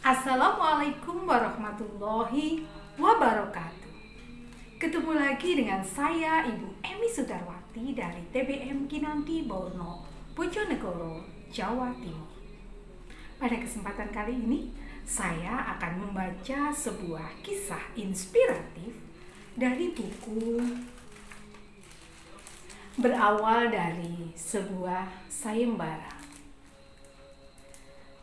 Assalamualaikum warahmatullahi wabarakatuh. Ketemu lagi dengan saya Ibu Emi Sudarwati dari TBM Kinanti Borno, Bojonegoro, Jawa Timur. Pada kesempatan kali ini, saya akan membaca sebuah kisah inspiratif dari buku Berawal dari Sebuah Sayembara.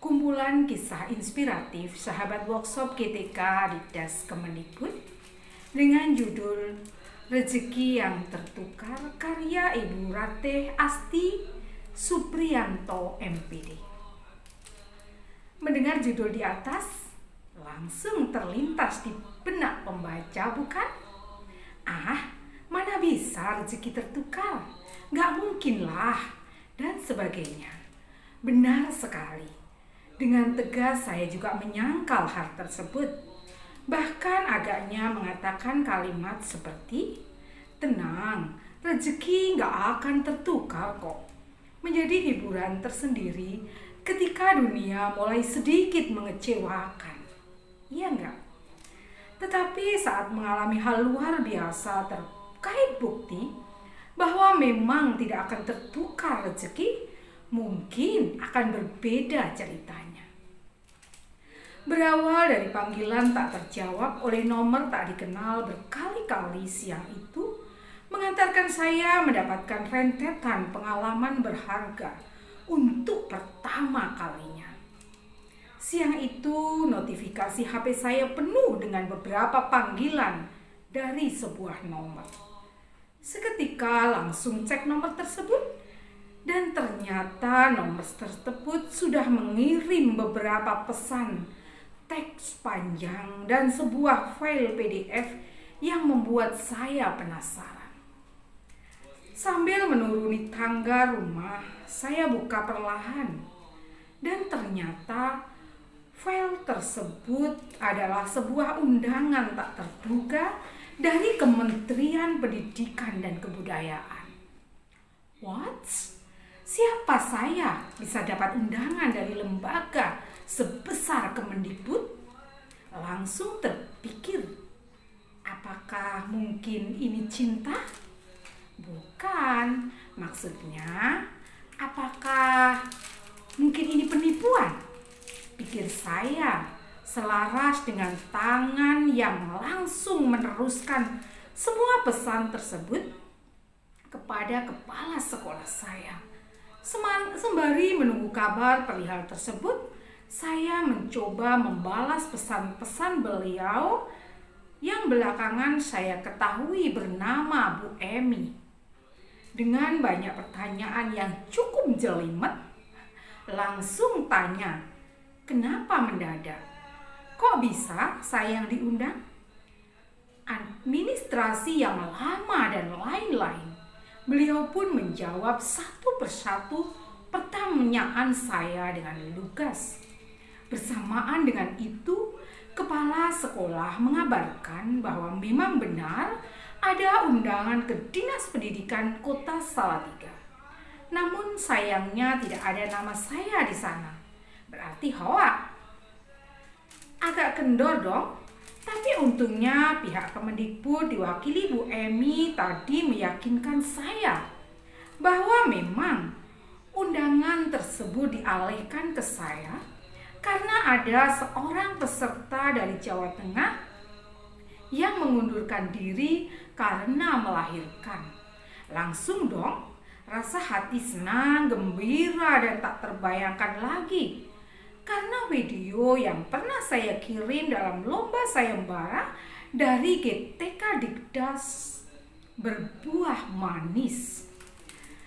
Kumpulan kisah inspiratif sahabat workshop GTK Dikdas Kemendikbud dengan judul Rezeki yang Tertukar karya Ibu Ratih Asti Supriyanto MPD. Mendengar judul di atas, langsung terlintas di benak pembaca, bukan? Mana bisa rezeki tertukar? Gak mungkin lah, dan sebagainya. Benar sekali. Dengan tegas saya juga menyangkal hal tersebut. Bahkan agaknya mengatakan kalimat seperti, tenang, rezeki gak akan tertukar kok. Menjadi hiburan tersendiri ketika dunia mulai sedikit mengecewakan. Iya enggak? Tetapi saat mengalami hal luar biasa terkait bukti bahwa memang tidak akan tertukar rezeki, mungkin akan berbeda ceritanya. Berawal dari panggilan tak terjawab oleh nomor tak dikenal berkali-kali siang itu, mengantarkan saya mendapatkan rentetan pengalaman berharga untuk pertama kalinya. Siang itu notifikasi HP saya penuh dengan beberapa panggilan dari sebuah nomor. Seketika langsung cek nomor tersebut, dan ternyata nomor tersebut sudah mengirim beberapa pesan teks panjang dan sebuah file PDF yang membuat saya penasaran. Sambil menuruni tangga rumah, saya buka perlahan, dan ternyata file tersebut adalah sebuah undangan tak terduga dari Kementerian Pendidikan dan Kebudayaan. What? Siapa saya bisa dapat undangan dari lembaga sebesar Kemendikbud? Langsung terpikir, apakah mungkin ini cinta? Bukan, maksudnya apakah mungkin ini penipuan? Pikir saya, selaras dengan tangan yang langsung meneruskan semua pesan tersebut kepada kepala sekolah saya. Sembari menunggu kabar perihal tersebut, saya mencoba membalas pesan-pesan beliau yang belakangan saya ketahui bernama Bu Emi. Dengan banyak pertanyaan yang cukup jelimet, langsung tanya, kenapa mendadak? Kok bisa saya yang diundang? Administrasi yang lama dan lain-lain. Beliau pun menjawab satu persatu pertanyaan saya dengan lugas. Bersamaan dengan itu, kepala sekolah mengabarkan bahwa memang benar ada undangan ke Dinas Pendidikan Kota Salatiga. Namun sayangnya tidak ada nama saya di sana. Berarti hoak. Agak kendor dong. Tapi untungnya pihak Kemendikbud diwakili Bu Emi tadi meyakinkan saya bahwa memang undangan tersebut dialihkan ke saya karena ada seorang peserta dari Jawa Tengah yang mengundurkan diri karena melahirkan. Langsung dong, rasa hati senang, gembira, dan tak terbayangkan lagi. Karena video yang pernah saya kirim dalam lomba sayembara dari GTK Dikdas berbuah manis.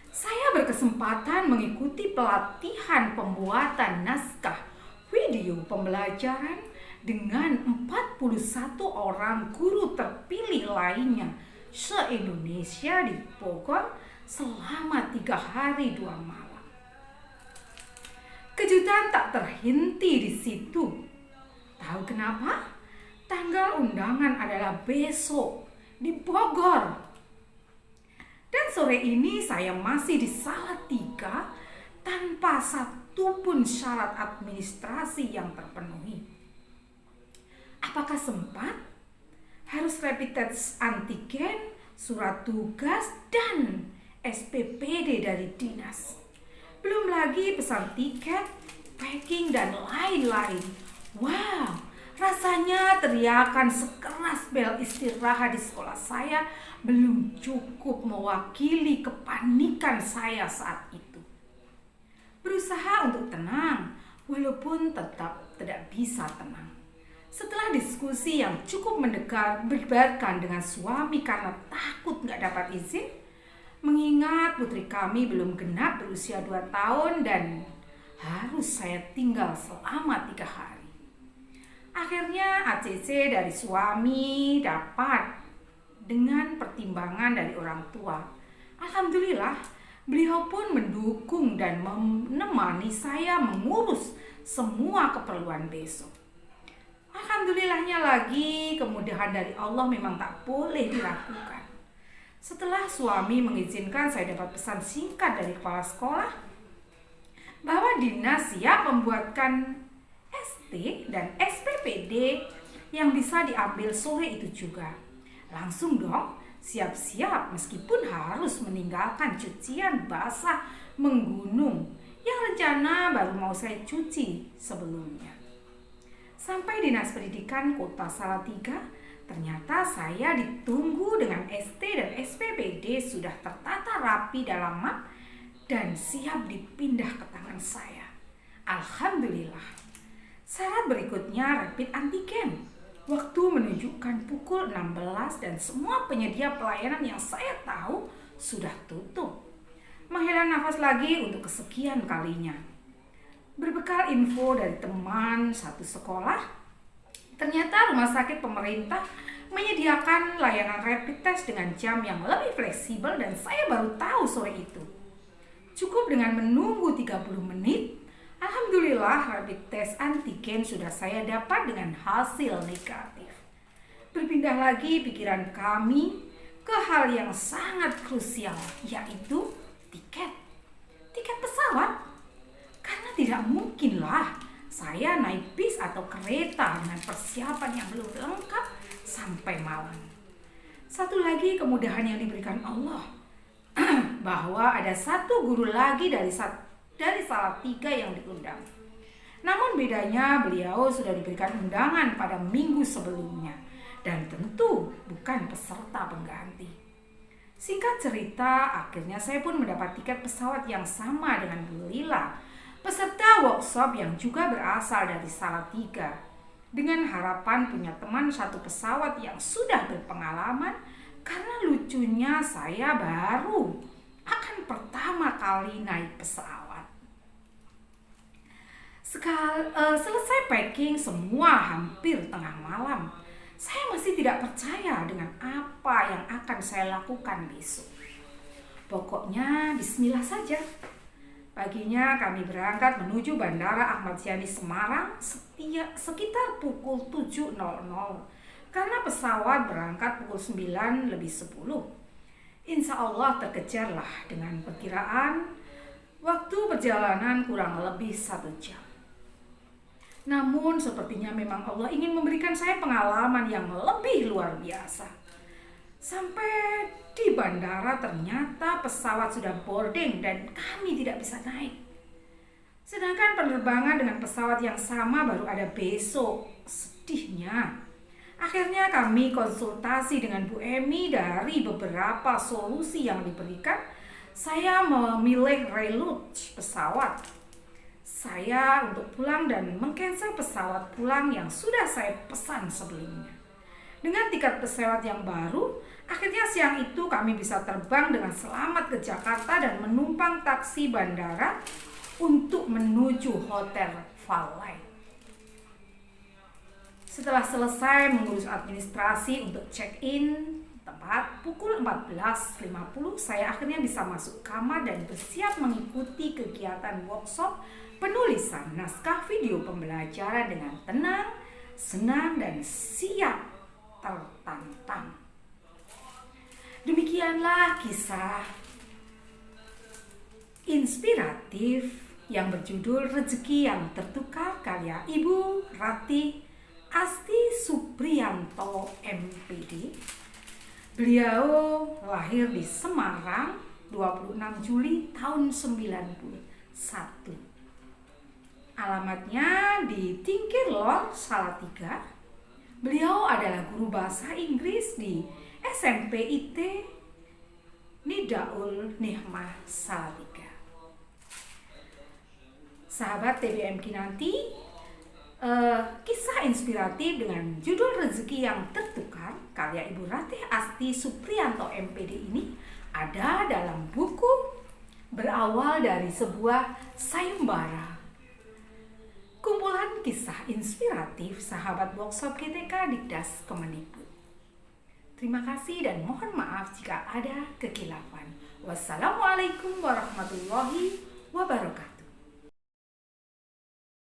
Saya berkesempatan mengikuti pelatihan pembuatan naskah video pembelajaran dengan 41 orang guru terpilih lainnya se-Indonesia di Bogor selama 3 hari 2 malam. Kejutan tak terhenti di situ. Tahu kenapa? Tanggal undangan adalah besok di Bogor. Dan sore ini saya masih di Salatiga tanpa satupun syarat administrasi yang terpenuhi. Apakah sempat? Harus rapid test antigen, surat tugas, dan SPPD dari dinas. Belum lagi pesan tiket, packing, dan lain-lain. Wow, rasanya teriakan sekeras bel istirahat di sekolah saya belum cukup mewakili kepanikan saya saat itu. Berusaha untuk tenang, walaupun tetap tidak bisa tenang. Setelah diskusi yang cukup mendebarkan dengan suami karena takut nggak dapat izin, mengingat putri kami belum genap berusia 2 tahun dan harus saya tinggal selama 3 hari. Akhirnya ACC dari suami dapat dengan pertimbangan dari orang tua. Alhamdulillah, beliau pun mendukung dan menemani saya mengurus semua keperluan besok. Alhamdulillahnya lagi, kemudahan dari Allah memang tak boleh diragukan. Setelah suami mengizinkan, saya dapat pesan singkat dari kepala sekolah bahwa dinas siap membuatkan ST dan SPPD yang bisa diambil sore itu juga. Langsung dong, siap-siap meskipun harus meninggalkan cucian basah menggunung yang rencana baru mau saya cuci sebelumnya. Sampai Dinas Pendidikan Kota Salatiga, ternyata saya ditunggu dengan ST dan SPPD sudah tertata rapi dalam map dan siap dipindah ke tangan saya. Alhamdulillah. Syarat berikutnya rapid antigen. Waktu menunjukkan pukul 16 dan semua penyedia pelayanan yang saya tahu sudah tutup. Menghela nafas lagi untuk kesekian kalinya. Berbekal info dari teman satu sekolah, ternyata rumah sakit pemerintah menyediakan layanan rapid test dengan jam yang lebih fleksibel dan saya baru tahu sore itu. Cukup dengan menunggu 30 menit, alhamdulillah rapid test antigen sudah saya dapat dengan hasil negatif. Berpindah lagi pikiran kami ke hal yang sangat krusial, yaitu tiket pesawat. Karena tidak mungkinlah saya naik bis atau kereta dengan persiapan yang belum lengkap sampai malam. Satu lagi kemudahan yang diberikan Allah, bahwa ada satu guru lagi dari Salatiga yang diundang. Namun bedanya beliau sudah diberikan undangan pada minggu sebelumnya dan tentu bukan peserta pengganti. Singkat cerita, akhirnya saya pun mendapat tiket pesawat yang sama dengan Bu Lila, peserta workshop yang juga berasal dari Salatiga, dengan harapan punya teman satu pesawat yang sudah berpengalaman karena lucunya saya baru akan pertama kali naik pesawat. Selesai packing semua hampir tengah malam. Saya masih tidak percaya dengan apa yang akan saya lakukan besok. Pokoknya bismillah saja. Paginya kami berangkat menuju Bandara Ahmad Yani Semarang sekitar pukul 7.00 karena pesawat berangkat pukul 9:10. Insya Allah terkejarlah dengan perkiraan waktu perjalanan kurang lebih 1 jam. Namun sepertinya memang Allah ingin memberikan saya pengalaman yang lebih luar biasa. Sampai di bandara ternyata pesawat sudah boarding dan kami tidak bisa naik. Sedangkan penerbangan dengan pesawat yang sama baru ada besok. Sedihnya. Akhirnya kami konsultasi dengan Bu Emi dari beberapa solusi yang diberikan. Saya memilih reroute pesawat saya untuk pulang dan mengcancel pesawat pulang yang sudah saya pesan sebelumnya. Dengan tiket pesawat yang baru, akhirnya siang itu kami bisa terbang dengan selamat ke Jakarta dan menumpang taksi bandara untuk menuju Hotel Valley. Setelah selesai mengurus administrasi untuk check-in tempat, pukul 14.50 saya akhirnya bisa masuk kamar dan bersiap mengikuti kegiatan workshop penulisan naskah video pembelajaran dengan tenang, senang, dan siap tertantang. Demikianlah kisah inspiratif yang berjudul Rezeki yang Tertukar karya Ibu Ratih Asti Supriyanto MPD. Beliau lahir di Semarang 26 Juli tahun 91. Alamatnya di Tingkir-Lor, Salatiga. Beliau adalah guru bahasa Inggris di SMP IT Nidaul Nihmah Salatiga. Sahabat TBM Kinanti, kisah inspiratif dengan judul Rezeki yang Tertukar karya Ibu Ratih Asti Supriyanto MPD ini ada dalam buku Berawal dari Sebuah Sayembara, kumpulan kisah inspiratif sahabat workshop GTK Dikdas Kemendikbud. Terima kasih dan mohon maaf jika ada kekilafan. Wassalamualaikum warahmatullahi wabarakatuh.